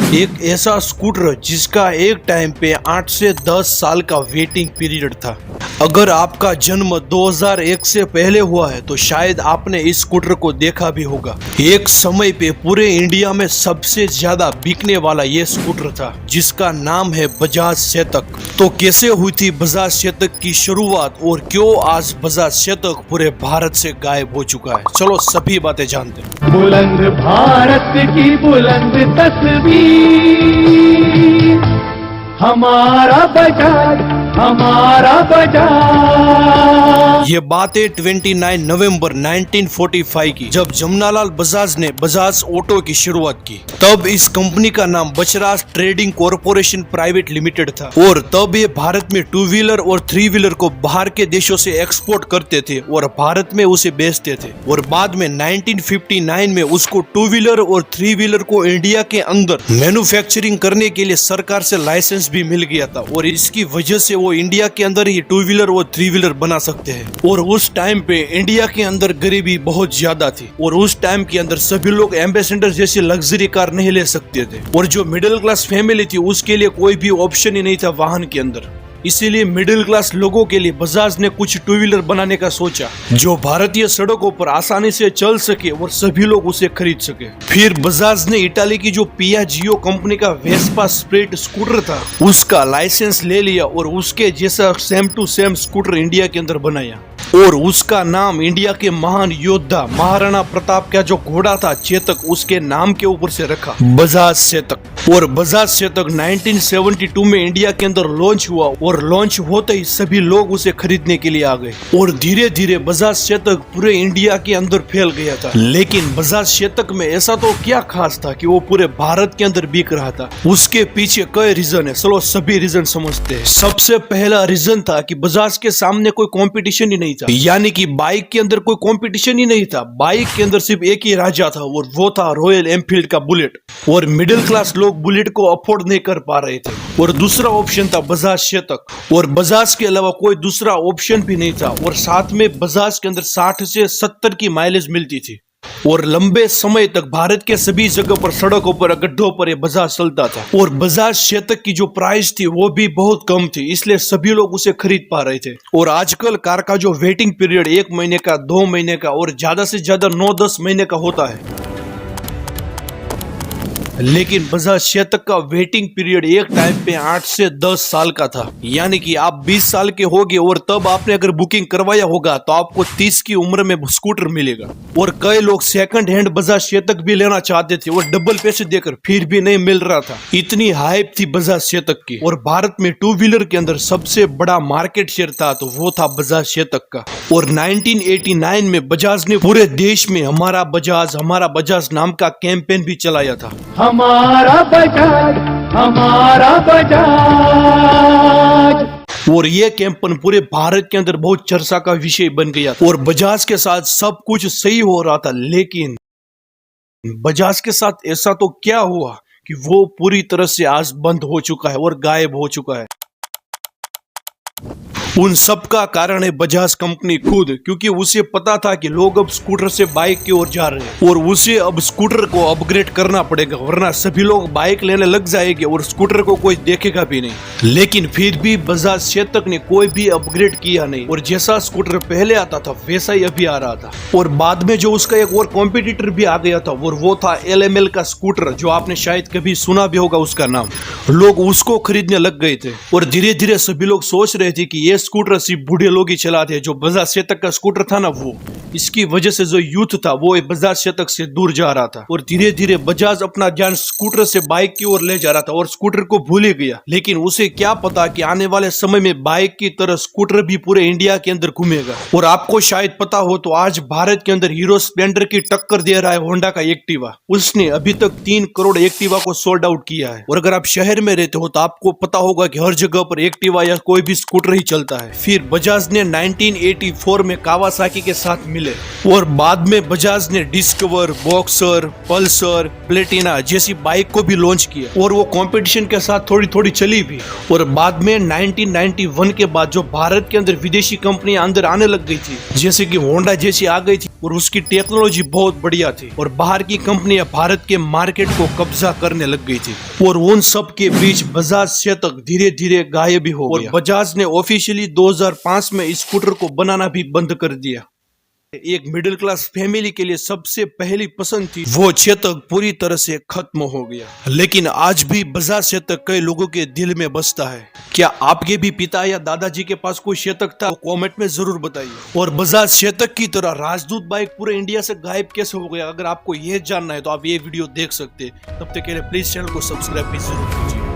एक ऐसा स्कूटर जिसका एक टाइम पे 8 से 10 साल का वेटिंग पीरियड था। अगर आपका जन्म 2001 से पहले हुआ है तो शायद आपने इस स्कूटर को देखा भी होगा। एक समय पे पूरे इंडिया में सबसे ज्यादा बिकने वाला ये स्कूटर था जिसका नाम है बजाज चेतक। तो कैसे हुई थी बजाज चेतक की शुरुआत और क्यों आज बजाज चेतक पूरे भारत से गायब हो चुका है, चलो सभी बातें जानते हैं। बुलंद भारत की बुलंद तस्वीर, हमारा बजाज, हमारा बजाज। ये बात है 29 नवंबर 1945 की, जब जमनालाल बजाज ने बजाज ऑटो की शुरुआत की। तब इस कंपनी का नाम बजराज ट्रेडिंग कॉरपोरेशन प्राइवेट लिमिटेड था और तब ये भारत में 2 व्हीलर और 3 व्हीलर को बाहर के देशों से एक्सपोर्ट करते थे और भारत में उसे बेचते थे। और बाद में 1959 में उसको 2 व्हीलर और 3 व्हीलर को इंडिया के अंदर मैन्युफैक्चरिंग करने के लिए सरकार से लाइसेंस भी मिल गया था और इसकी वजह से वो इंडिया के अंदर ही 2 व्हीलर और 3 व्हीलर बना सकते हैं। और उस टाइम पे इंडिया के अंदर गरीबी बहुत ज्यादा थी और उस टाइम के अंदर सभी लोग एम्बेसडर जैसी लग्जरी कार नहीं ले सकते थे और जो मिडिल क्लास फैमिली थी उसके लिए कोई भी ऑप्शन ही नहीं था वाहन के अंदर। इसीलिए मिडिल क्लास लोगों के लिए बजाज ने कुछ 2 व्हीलर बनाने का सोचा जो भारतीय सड़कों पर आसानी से चल सके और सभी लोग उसे खरीद सके। फिर बजाज ने इटाली की जो पियाजियो कंपनी का वेस्पा स्प्रिट स्कूटर था उसका लाइसेंस ले लिया और उसके जैसा same to same scooter India के अंदर बनाया और उसका नाम इंडिया के महान योद्धा महाराणा प्रताप का जो घोड़ा था चेतक, उसके नाम के ऊपर से रखा बजाज चेतक। और बजाज चेतक 1972 में इंडिया के अंदर लॉन्च हुआ और लॉन्च होते ही सभी लोग उसे खरीदने के लिए आ गए और धीरे धीरे बजाज चेतक पूरे इंडिया के अंदर फैल गया था। लेकिन बजाज चेतक में ऐसा तो क्या खास था कि वो पूरे भारत के अंदर बिक रहा था? उसके पीछे कई रीजन है, चलो सभी रीजन समझते हैं। सबसे पहला रीजन था कि बजाज के सामने कोई कंपटीशन ही नहीं था, यानी कि बाइक के अंदर कोई कंपटीशन ही नहीं था। बाइक के अंदर सिर्फ एक ही राजा था और वो था रॉयल एनफील्ड का बुलेट और मिडिल क्लास लोग बुलेट को अफोर्ड नहीं कर पा रहे थे। और दूसरा ऑप्शन था बजाज चेतक और बजाज के अलावा कोई दूसरा ऑप्शन भी नहीं था। और साथ में बजाज के अंदर 60 से 70 की माइलेज मिलती थी और लंबे समय तक भारत के सभी जगह पर सड़कों पर गड्ढों पर ये बजाज चलता था। और बजाज चेतक की जो प्राइस थी वो भी बहुत कम थी, इसलिए सभी लोग उसे खरीद पा रहे थे। और आजकल कार का जो वेटिंग पीरियड 1 महीने का, 2 महीने का और ज्यादा से ज्यादा 9-10 महीने का होता है, लेकिन बजाज चेतक का वेटिंग पीरियड एक टाइम पे 8 से 10 साल का था। यानी कि आप 20 साल के होगे और तब आपने अगर बुकिंग करवाया होगा तो आपको 30 की उम्र में स्कूटर मिलेगा। और कई लोग सेकंड हैंड बजाज चेतक भी लेना चाहते थे और डबल पैसे देकर, फिर भी नहीं मिल रहा था। इतनी हाइप थी बजाज चेतक की। और भारत में 2 व्हीलर के अंदर सबसे बड़ा मार्केट शेयर था तो वो था बजाज चेतक का। और 1989 में बजाज ने पूरे देश में हमारा बजाज नाम का कैंपेन भी चलाया था। हमारा बजाज, हमारा बजाज। और ये कैंपेन पूरे भारत के अंदर बहुत चर्चा का विषय बन गया और बजाज के साथ सब कुछ सही हो रहा था। लेकिन बजाज के साथ ऐसा तो क्या हुआ कि वो पूरी तरह से आज बंद हो चुका है और गायब हो चुका है। उन सब का कारण है बजाज कंपनी खुद, क्योंकि उसे पता था कि लोग अब स्कूटर से बाइक की ओर जा रहे हैं और उसे अब स्कूटर को अपग्रेड करना पड़ेगा, वरना सभी लोग बाइक लेने लग जाएंगे और स्कूटर को कोई देखेगा भी नहीं। लेकिन फिर भी बजाज चेतक ने कोई भी अपग्रेड किया नहीं और जैसा स्कूटर पहले आता था वैसा ही अभी आ रहा था। और बाद में जो उसका एक और कॉम्पिटिटर भी आ गया था और वो था LML का स्कूटर, जो आपने शायद कभी सुना भी होगा उसका नाम। लोग उसको खरीदने लग गए थे और धीरे धीरे सभी लोग सोच रहे थे कि ये स्कूटर सिर्फ बूढ़े लोग ही चलाते हैं। जो बजाज चेतक का स्कूटर था ना, वो इसकी वजह से जो यूथ था वो बजाज चेतक से दूर जा रहा था और धीरे धीरे बजाज अपना ध्यान स्कूटर से बाइक की ओर ले जा रहा था और स्कूटर को भूल ही गया। लेकिन उसे क्या पता कि आने वाले समय में बाइक की तरह स्कूटर भी पूरे इंडिया के अंदर घूमेगा। और आपको शायद पता हो तो आज भारत के अंदर हीरो स्प्लेंडर की टक्कर दे रहा है होंडा का एक्टिवा। उसने अभी तक 3 करोड़ एक्टिवा को सोल्ड आउट किया है। और अगर आप शहर में रहते हो तो आपको पता होगा कि हर जगह पर एक्टिवा या कोई भी स्कूटर ही चलता है। फिर बजाज ने 1984 में कावासाकी के साथ मिले और बाद में बजाज ने डिस्कवर, बॉक्सर, पल्सर, प्लेटिना जैसी बाइक को भी लॉन्च किया और वो कंपटीशन के साथ थोड़ी थोड़ी चली भी। और बाद में 1991 के बाद जो भारत के अंदर विदेशी कंपनियां अंदर आने लग गई थी, जैसे कि होंडा जैसी आ गई थी और उसकी टेक्नोलॉजी बहुत बढ़िया थी और बाहर की कंपनियां भारत के मार्केट को कब्जा करने लग गई थी। और उन सब के बीच बजाज चेतक धीरे धीरे गायब भी हो गया। और बजाज ने ऑफिशियली 2005 में इस स्कूटर को बनाना भी बंद कर दिया। एक मिडिल क्लास फैमिली के लिए सबसे पहली पसंद थी वो चेतक पूरी तरह से खत्म हो गया। लेकिन आज भी बजाज चेतक कई लोगों के दिल में बसता है। क्या आपके भी पिता या दादाजी के पास कोई चेतक था? तो कमेंट में जरूर बताइए। और बजाज चेतक की तरह राजदूत बाइक पूरे इंडिया से गायब कैसे हो गया, अगर आपको ये जानना है तो आप ये वीडियो देख सकते हैं। तब तक के लिए प्लीज चैनल को सब्सक्राइब भी जरूर कीजिए।